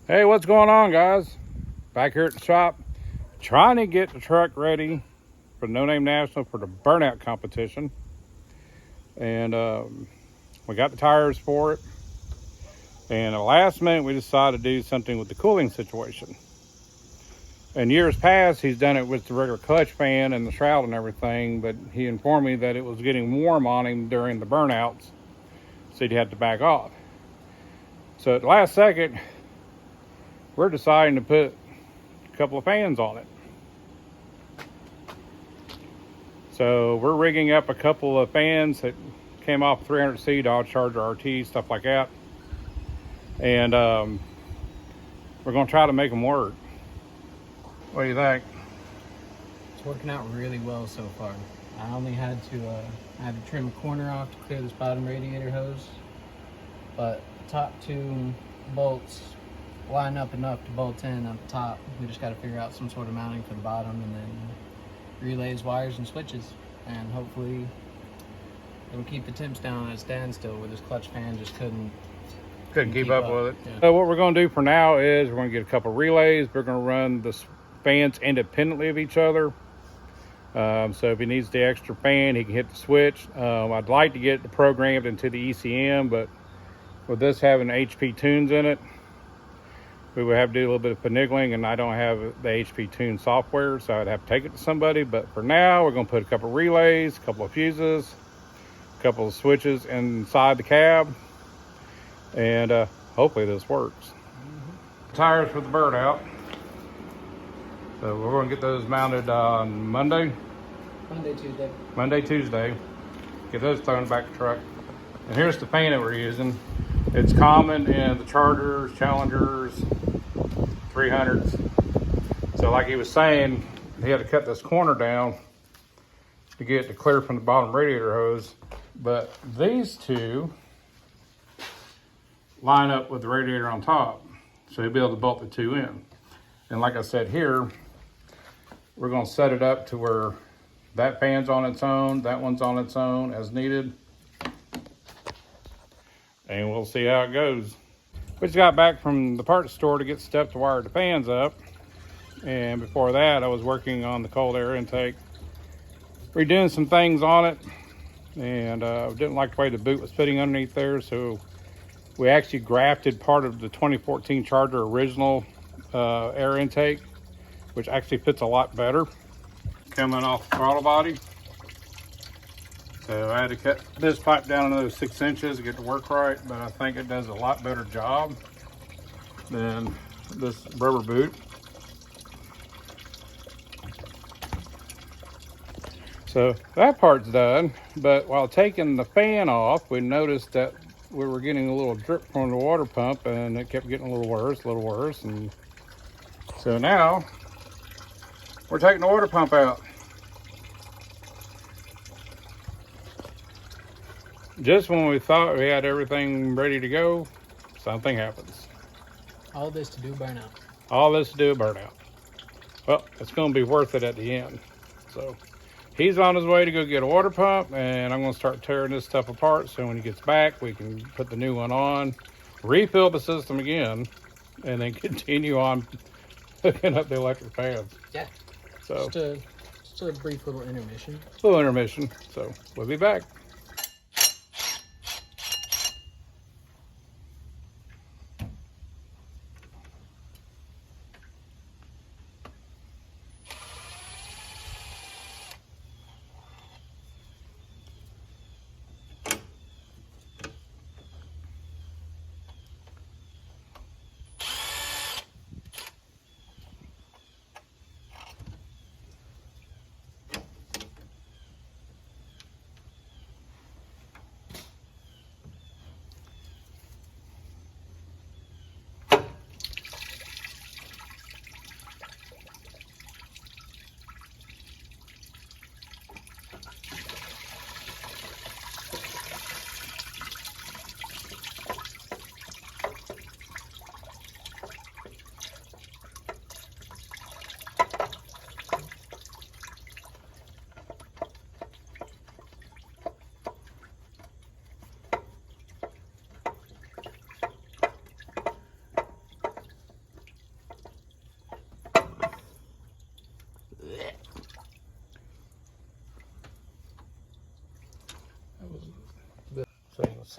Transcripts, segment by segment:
Hey, what's going on, guys? Back here at the shop, trying to get the truck ready for No Name National for the burnout competition. And we got the tires for it. And at the last minute, we decided to do something with the cooling situation. In years past, he's done it with the regular clutch fan and the shroud and everything, but he informed me that it was getting warm on him during the burnouts, so he'd have to back off. So at the last second, we're deciding to put a couple of fans on it. So we're rigging up a couple of fans that came off 300C Dodge Charger RT, stuff like that. And we're gonna try to make them work. What do you think? It's working out really well so far. I only had to trim a corner off to clear this bottom radiator hose, but the top two bolts line up enough to bolt in on the top. We just got to figure out some sort of mounting for the bottom, and then relays, wires, and switches, and hopefully it'll keep the temps down at a standstill where this clutch fan just couldn't Keep up with it. Yeah. So what we're going to do for now is we're going to get a couple relays. We're going to run the fans independently of each other. So if he needs the extra fan, he can hit the switch. I'd like to get it programmed into the ECM, but with this having HP tunes in it, we would have to do a little bit of finagling, and I don't have the HP tune software, so I'd have to take it to somebody. But for now, we're going to put a couple relays, a couple of fuses, a couple of switches inside the cab, and hopefully this works. Tires for the burnout. So we're going to get those mounted on Monday, Tuesday. Get those thrown back in the truck. And here's the fan that we're using. It's common in the Chargers, Challengers, 300s. So like he was saying, he had to cut this corner down to get it to clear from the bottom radiator hose. But these two line up with the radiator on top. So he'll be able to bolt the two in. And like I said here, we're going to set it up to where that fan's on its own, that one's on its own as needed. And we'll see how it goes. We just got back from the parts store to get stuff to wire the fans up. And before that, I was working on the cold air intake, redoing some things on it. And didn't like the way the boot was fitting underneath there. So we actually grafted part of the 2014 Charger original air intake, which actually fits a lot better. Coming off the throttle body. So I had to cut this pipe down another 6 inches to get to work right, but I think it does a lot better job than this rubber boot. So that part's done, but while taking the fan off, we noticed that we were getting a little drip from the water pump, and it kept getting a little worse, and so now we're taking the water pump out. Just when we thought we had everything ready to go, something happens. All this to do burnout. All this to do a burnout. Well, it's going to be worth it at the end. So he's on his way to go get a water pump, and I'm going to start tearing this stuff apart so when he gets back, we can put the new one on, refill the system again, and then continue on hooking up the electric fans. Yeah. So just a brief little intermission. So we'll be back.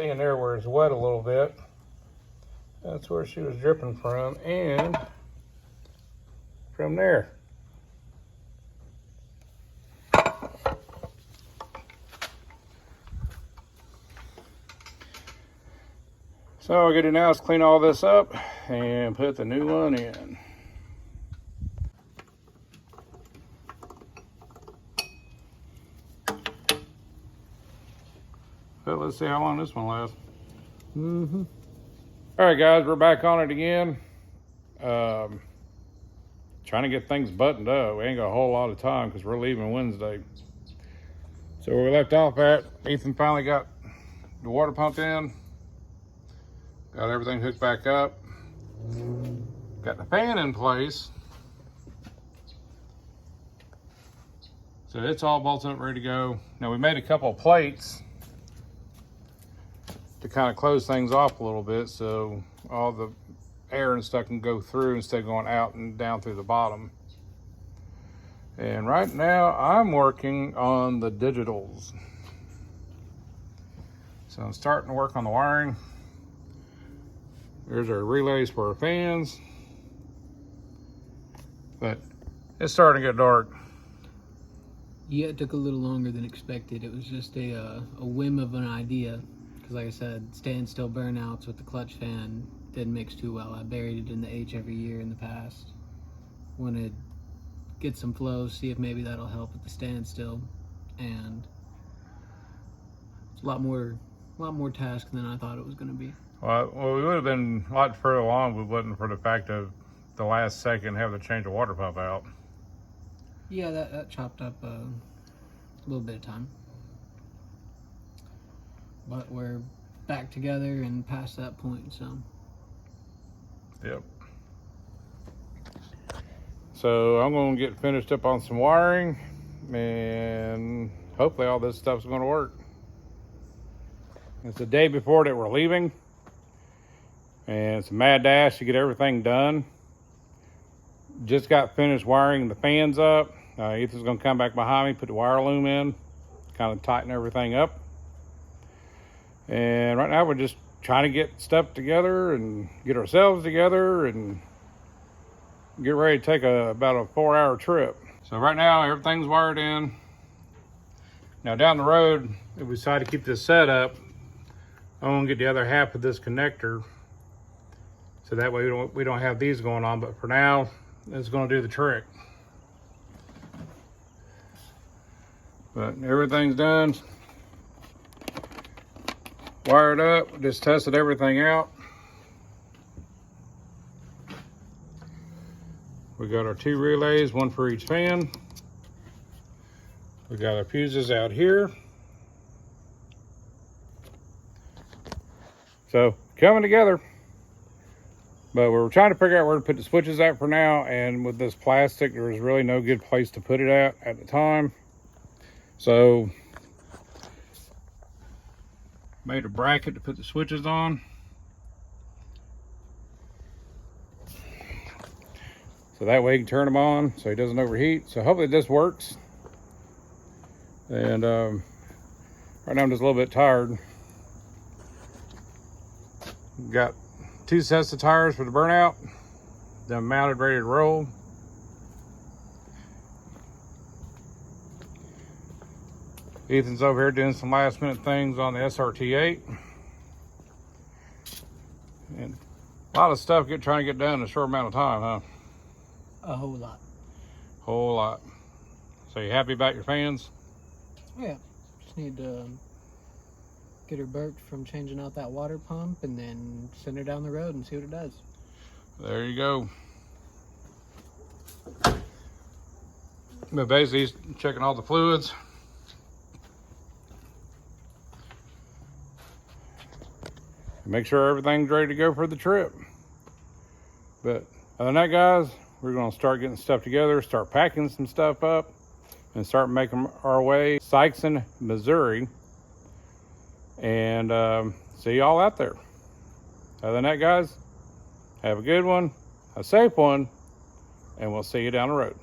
see in there where it's wet a little bit. That's where she was dripping from, and from there. So all I gotta do now is clean all this up and put the new one in. But let's see how long this one lasts. Mm-hmm. All right, guys, we're back on it again. Trying to get things buttoned up. We ain't got a whole lot of time because we're leaving Wednesday. So where we left off at, Ethan finally got the water pump in. Got everything hooked back up. Got the fan in place. So it's all bolted up, ready to go. Now we made a couple of plates to kind of close things off a little bit so all the air and stuff can go through instead of going out and down through the bottom. And right now I'm working on the digitals. So I'm starting to work on the wiring. There's our relays for our fans. But it's starting to get dark. Yeah, it took a little longer than expected. It was just a whim of an idea. Because like I said, standstill burnouts with the clutch fan didn't mix too well. I buried it in the H every year in the past. Wanted to get some flow, see if maybe that'll help with the standstill. And it's a lot more task than I thought it was going to be. Well, we would have been a lot further along if it wasn't for the fact of the last second having to change the water pump out. Yeah, that chopped up a little bit of time. But we're back together and past that point, so. Yep. So I'm going to get finished up on some wiring, and hopefully all this stuff's going to work. It's the day before that we're leaving, and it's a mad dash to get everything done. Just got finished wiring the fans up. Ethan's going to come back behind me, put the wire loom in, kind of tighten everything up. And right now we're just trying to get stuff together and get ourselves together and get ready to take about a 4-hour trip. So right now everything's wired in. Now down the road, if we decide to keep this set up, I'm gonna get the other half of this connector, so that way we don't have these going on. But for now, it's gonna do the trick. But everything's done, wired up, just tested everything out. We got our 2 relays, 1 for each fan. We got our fuses out here. So coming together, but we're trying to figure out where to put the switches at for now. And with this plastic, there was really no good place to put it at the time. So made a bracket to put the switches on. So that way you can turn them on so he doesn't overheat. So hopefully this works. And right now I'm just a little bit tired. Got 2 sets of tires for the burnout. They're mounted, ready to roll. Ethan's over here doing some last minute things on the SRT8. And a lot of stuff trying to get done in a short amount of time, huh? A whole lot. Whole lot. So you happy about your fans? Oh, yeah. Just need to get her burped from changing out that water pump and then send her down the road and see what it does. There you go. But basically he's checking all the fluids. Make sure everything's ready to go for the trip. But other than that, guys, we're going to start getting stuff together, start packing some stuff up, and start making our way to Sikeston, Missouri. And see y'all out there. Other than that, guys, have a good one, a safe one, and we'll see you down the road.